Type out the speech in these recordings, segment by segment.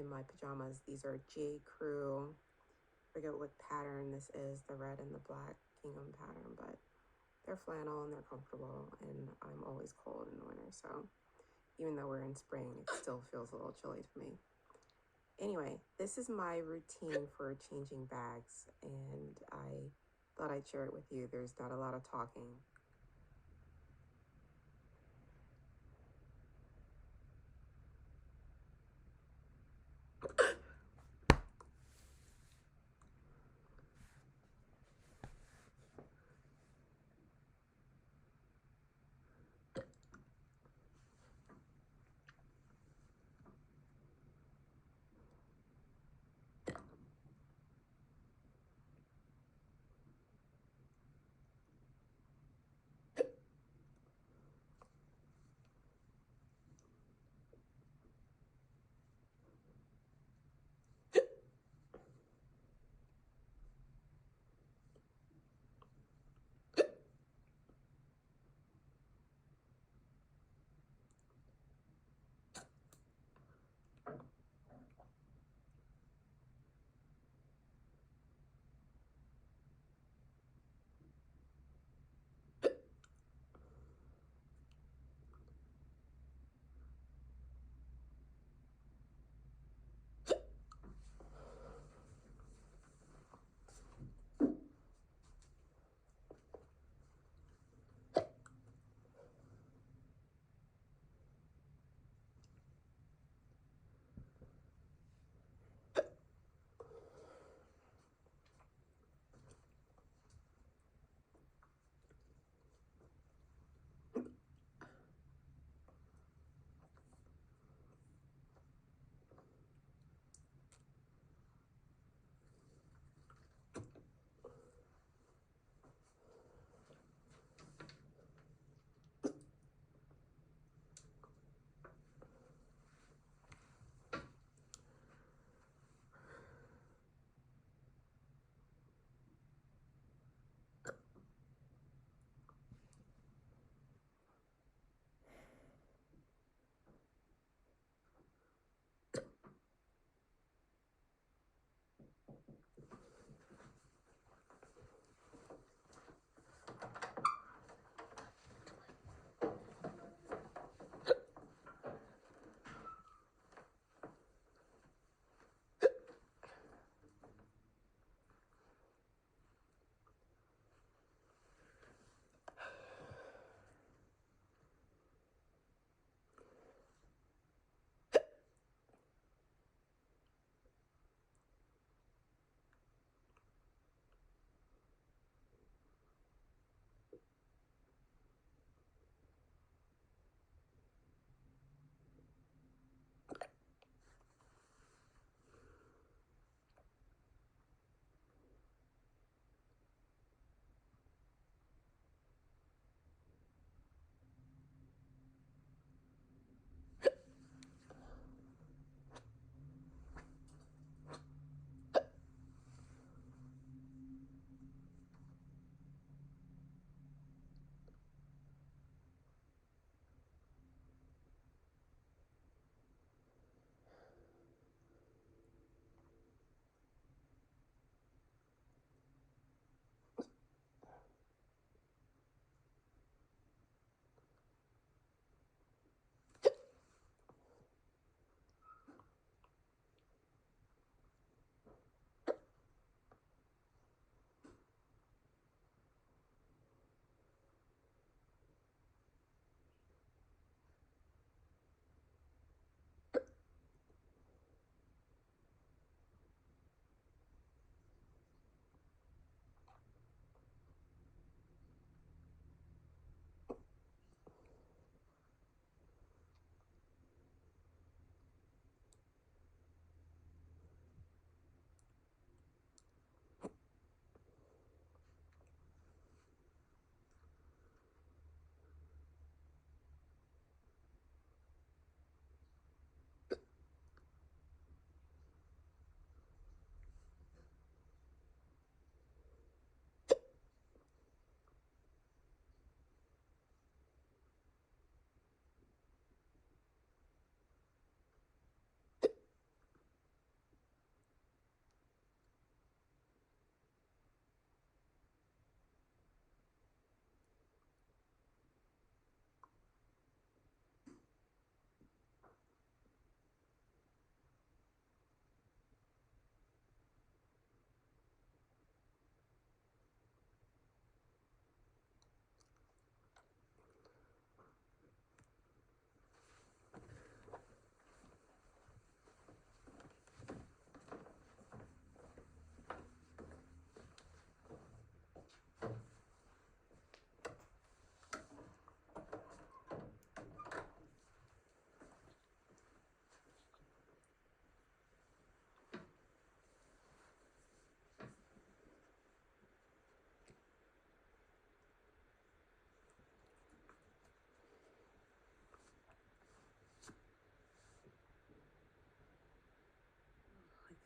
in my pajamas. These are J. Crew. I forget what pattern this is, the red and the black gingham pattern, but they're flannel and they're comfortable, and I'm always cold in the winter, so even though we're in spring, it still feels a little chilly to me. Anyway, this is my routine for changing bags, and I thought I'd share it with you. There's not a lot of talking.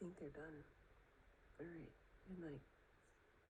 think they're done. All right. Good night.